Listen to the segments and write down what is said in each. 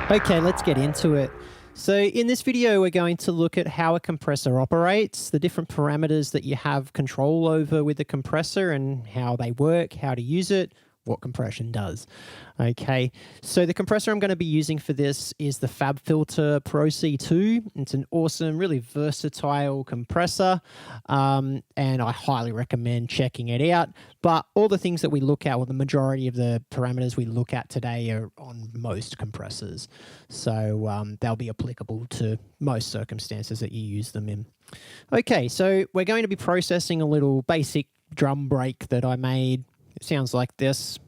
Okay, let's get into it. So in this video, we're going to look at how a compressor operates, the different parameters that you have control over with the compressor and how they work, how to use it, what compression does. Okay, so the compressor I'm going to be using for this is the FabFilter Pro C2. It's an awesome, really versatile compressor, and I highly recommend checking it out. But all the things that we look at, or the majority of the parameters we look at today, are on most compressors. So they'll be applicable to most circumstances that you use them in. Okay, so we're going to be processing a little basic drum break that I made. It sounds like this.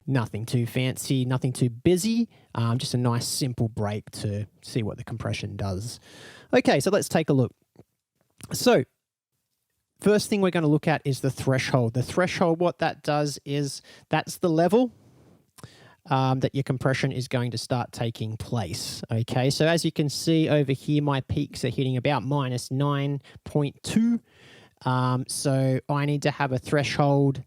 Nothing too fancy, nothing too busy, just a nice simple break to see what the compression does. Okay, so let's take a look. So first thing we're going to look at is the threshold. The threshold, what that does is that's the level that your compression is going to start taking place. Okay, so as you can see over here, my peaks are hitting about minus 9.2. So I need to have a threshold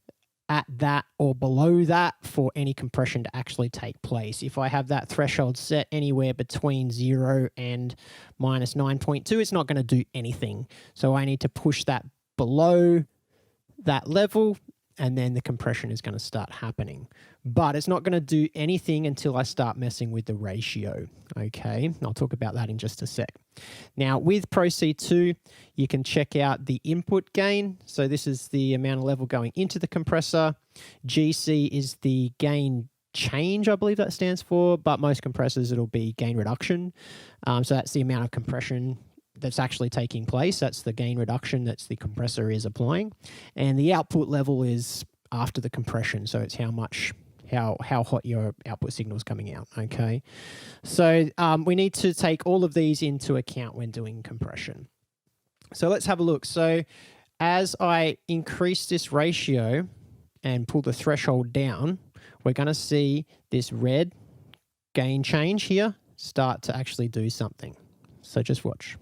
at that or below that for any compression to actually take place. If I have that threshold set anywhere between 0 and minus 9.2, it's not going to do anything. So I need to push that below that level, and then the compression is going to start happening. But it's not going to do anything until I start messing with the ratio. Okay, I'll talk about that in just a sec. Now with Pro C2, you can check out the input gain. So this is the amount of level going into the compressor. GC is the gain change, I believe that stands for, but most compressors it'll be gain reduction. So that's the amount of compression that's actually taking place. That's the gain reduction that the compressor is applying. And the output level is after the compression. So it's how hot your output signal is coming out. Okay. So we need to take all of these into account when doing compression. So let's have a look. So as I increase this ratio and pull the threshold down, we're going to see this red gain change here start to actually do something. So just watch.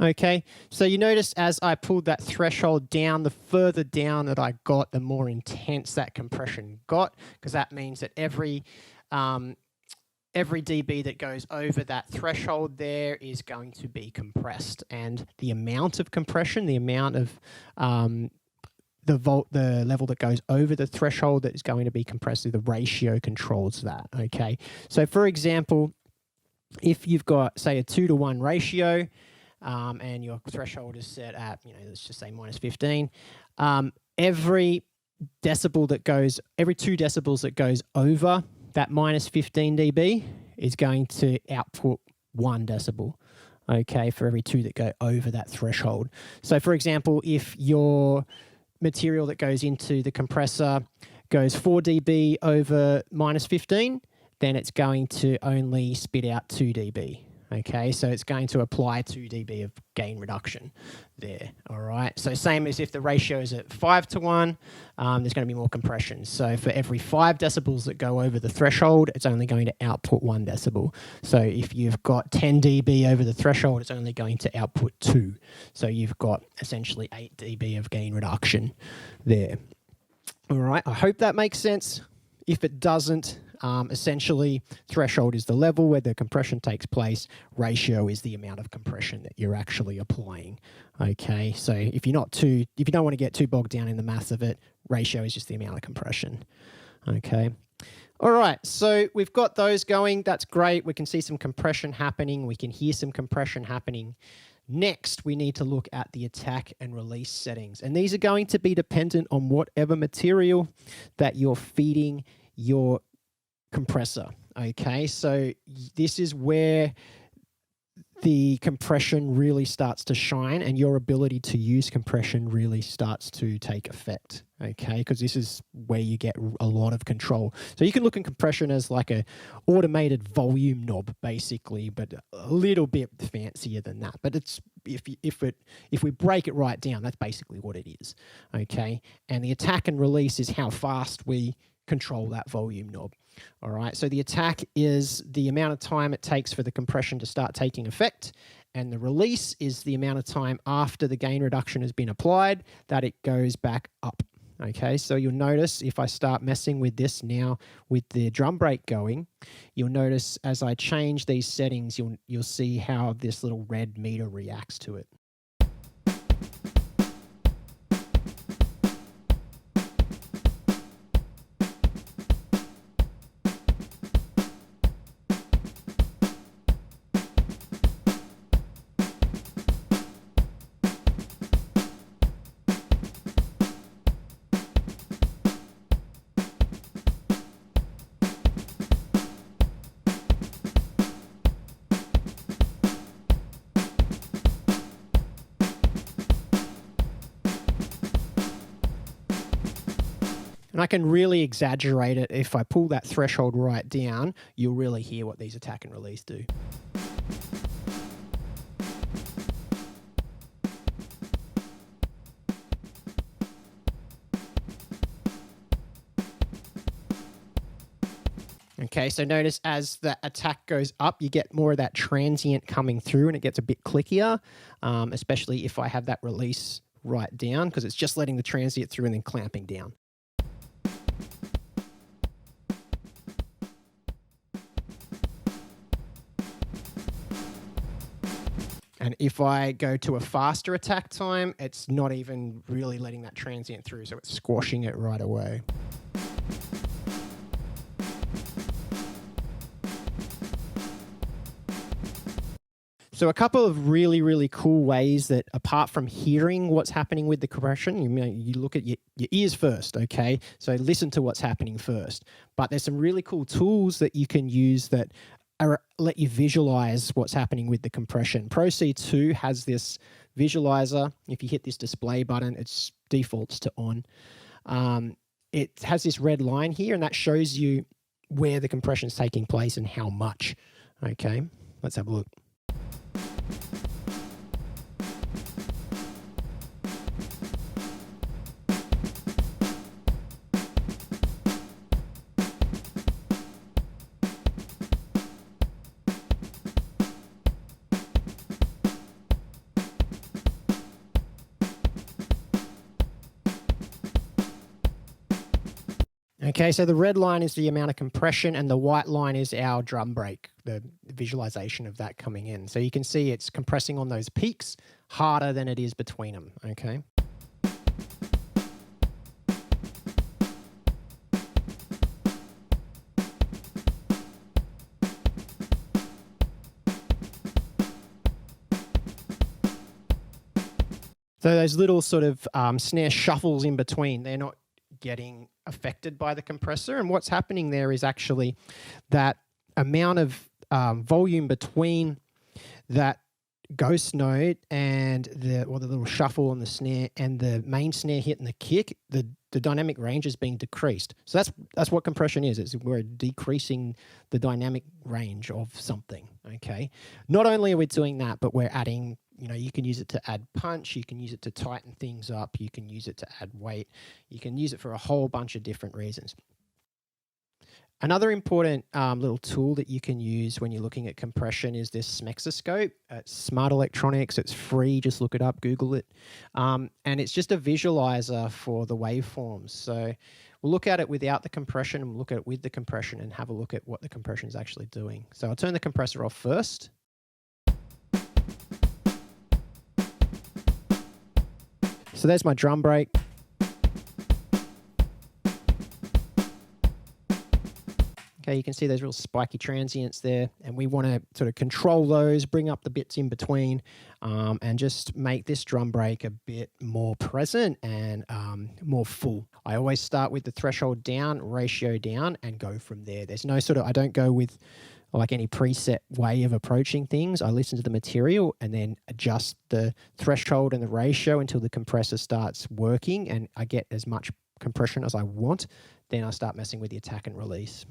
Okay, so you notice as I pulled that threshold down, the further down that I got, the more intense that compression got, because that means that every dB that goes over that threshold there is going to be compressed, and the amount of compression, the amount of the level that goes over the threshold that is going to be compressed, the ratio controls that. Okay, so for example, if you've got say a 2-to-1 ratio, and your threshold is set at, let's just say minus 15. Every 2 decibels that goes over that minus 15 dB is going to output 1 decibel. Okay, for every 2 that go over that threshold. So for example, if your material that goes into the compressor goes 4 dB over minus 15, then it's going to only spit out 2 dB. Okay, so it's going to apply 2 dB of gain reduction there, all right? So same as if the ratio is at 5-to-1, there's going to be more compression. So for every 5 decibels that go over the threshold, it's only going to output 1 decibel. So if you've got 10 dB over the threshold, it's only going to output 2. So you've got essentially 8 dB of gain reduction there. All right, I hope that makes sense. If it doesn't, essentially threshold is the level where the compression takes place. Ratio is the amount of compression that you're actually applying. Okay, so if you don't want to get too bogged down in the maths of it, ratio is just the amount of compression. Okay. All right, so we've got those going. That's great. We can see some compression happening. We can hear some compression happening. Next, we need to look at the attack and release settings. And these are going to be dependent on whatever material that you're feeding your compressor. Okay, so this is where the compression really starts to shine and your ability to use compression really starts to take effect, okay? Because this is where you get a lot of control. So you can look at compression as like a automated volume knob, basically, but a little bit fancier than that. But it's if we break it right down, that's basically what it is, okay? And the attack and release is how fast we control that volume knob. All right, so the attack is the amount of time it takes for the compression to start taking effect, and the release is the amount of time after the gain reduction has been applied that it goes back up. Okay, so you'll notice if I start messing with this now with the drum brake going, you'll notice as I change these settings, you'll see how this little red meter reacts to it. And I can really exaggerate it. If I pull that threshold right down, you'll really hear what these attack and release do. Okay, so notice as the attack goes up, you get more of that transient coming through and it gets a bit clickier, especially if I have that release right down, because it's just letting the transient through and then clamping down. And if I go to a faster attack time, it's not even really letting that transient through, so it's squashing it right away. So a couple of really, really cool ways that apart from hearing what's happening with the compression, you look at your ears first, okay? So listen to what's happening first. But there's some really cool tools that you can use that let you visualize what's happening with the compression. Pro C2 has this visualizer. If you hit this display button, it defaults to on. It has this red line here, and that shows you where the compression is taking place and how much. Okay, let's have a look. Okay, so the red line is the amount of compression and the white line is our drum brake, the visualization of that coming in. So you can see it's compressing on those peaks harder than it is between them, okay? So those little sort of snare shuffles in between, they're not getting affected by the compressor. And what's happening there is actually that amount of volume between that ghost note and the little shuffle on the snare and the main snare hit and the kick, the dynamic range is being decreased. So that's what compression is. We're decreasing the dynamic range of something, okay? Not only are we doing that, but we're adding, you can use it to add punch, you can use it to tighten things up, you can use it to add weight, you can use it for a whole bunch of different reasons. Another important little tool that you can use when you're looking at compression is this smexoscope. It's smart electronics, it's free, just look it up, Google it. And it's just a visualizer for the waveforms. So we'll look at it without the compression and we'll look at it with the compression and have a look at what the compression is actually doing. So I'll turn the compressor off first. So there's my drum brake. Okay, you can see those real spiky transients there, and we want to sort of control those, bring up the bits in between, and just make this drum brake a bit more present and more full. I always start with the threshold down, ratio down, and go from there. There's no I don't go with like any preset way of approaching things. I listen to the material and then adjust the threshold and the ratio until the compressor starts working and I get as much compression as I want. Then I start messing with the attack and release.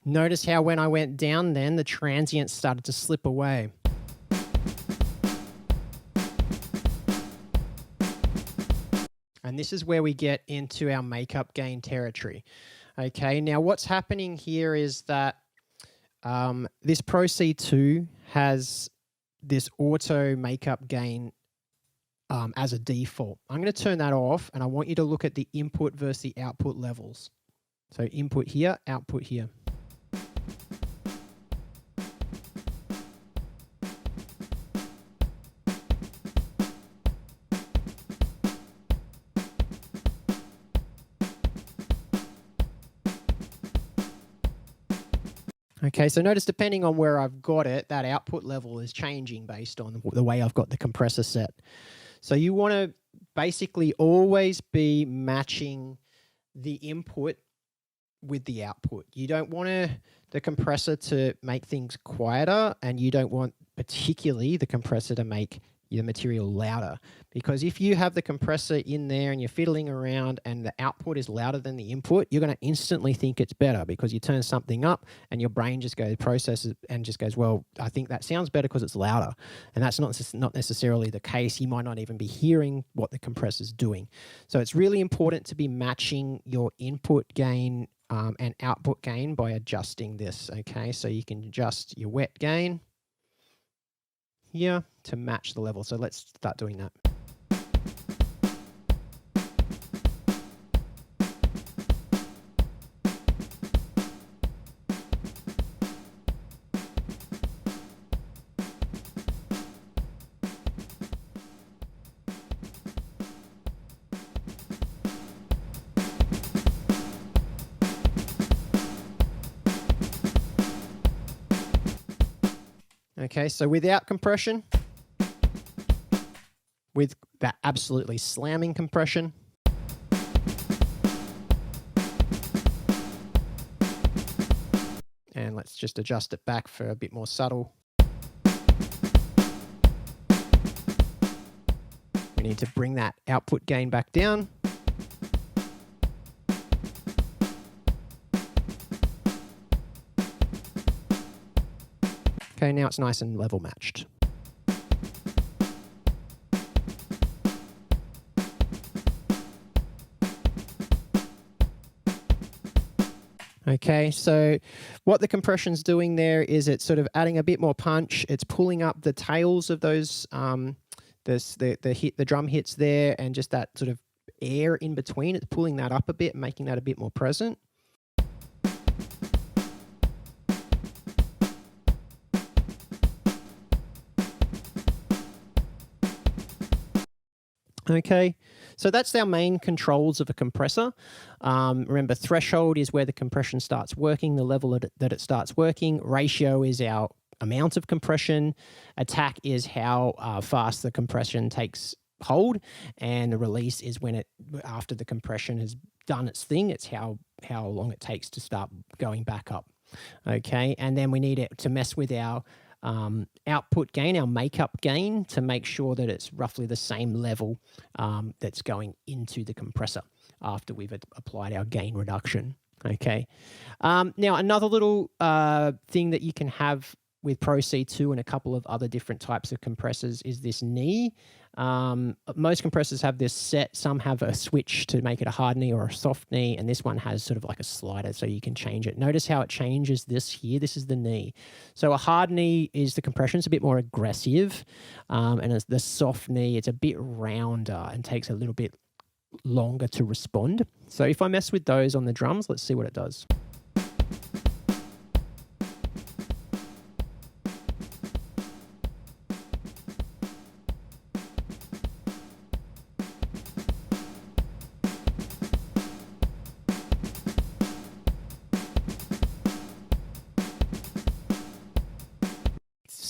Notice how when I went down then, the transients started to slip away. And this is where we get into our makeup gain territory. Okay, now what's happening here is that this Pro C2 has this auto makeup gain as a default. I'm going to turn that off and I want you to look at the input versus the output levels. So input here, output here. Okay, so notice depending on where I've got it, that output level is changing based on the way I've got the compressor set. So you want to basically always be matching the input with the output. You don't want the compressor to make things quieter, and you don't want particularly the compressor to make your material louder, because if you have the compressor in there and you're fiddling around and the output is louder than the input, you're going to instantly think it's better because you turn something up and your brain just goes, processes and just goes, well, I think that sounds better because it's louder. And that's not necessarily the case. You might not even be hearing what the compressor's doing. So it's really important to be matching your input gain and output gain by adjusting this. Okay, so you can adjust your wet gain here to match the level. So let's start doing that. Okay, so without compression, with that absolutely slamming compression, and let's just adjust it back for a bit more subtle. We need to bring that output gain back down. Okay, now it's nice and level matched. Okay, so what the compression's doing there is it's sort of adding a bit more punch. It's pulling up the tails of those, the drum hits there, and just that sort of air in between. It's pulling that up a bit, making that a bit more present. Okay, so that's our main controls of a compressor. Remember, threshold is where the compression starts working, the level that it starts working. Ratio is our amount of compression. Attack is how fast the compression takes hold. And the release is when after the compression has done its thing, it's how long it takes to start going back up. Okay, and then we need it to mess with our output gain, our makeup gain, to make sure that it's roughly the same level that's going into the compressor after we've applied our gain reduction. Okay. Now, another little thing that you can have with Pro C2 and a couple of other different types of compressors is this knee. Most compressors have this set. Some have a switch to make it a hard knee or a soft knee, and this one has sort of like a slider so you can change it. Notice how it changes this here. This is the knee. So a hard knee is the compression's a bit more aggressive, and as the soft knee, it's a bit rounder and takes a little bit longer to respond. So if I mess with those on the drums, let's see what it does.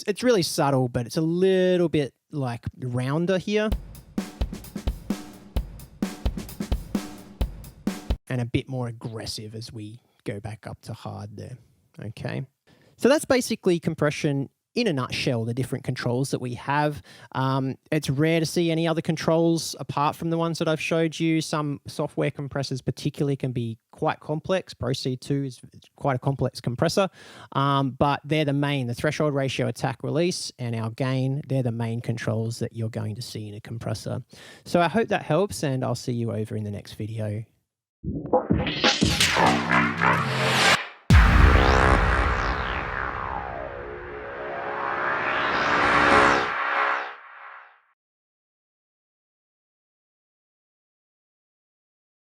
it's really subtle, but it's a little bit like rounder here. And a bit more aggressive as we go back up to hard there, okay? So that's basically compression in a nutshell, the different controls that we have. It's rare to see any other controls apart from the ones that I've showed you. Some software compressors particularly can be quite complex. Pro C2 is quite a complex compressor, but they're the threshold ratio, attack, release, and our gain, they're the main controls that you're going to see in a compressor. So I hope that helps, and I'll see you over in the next video.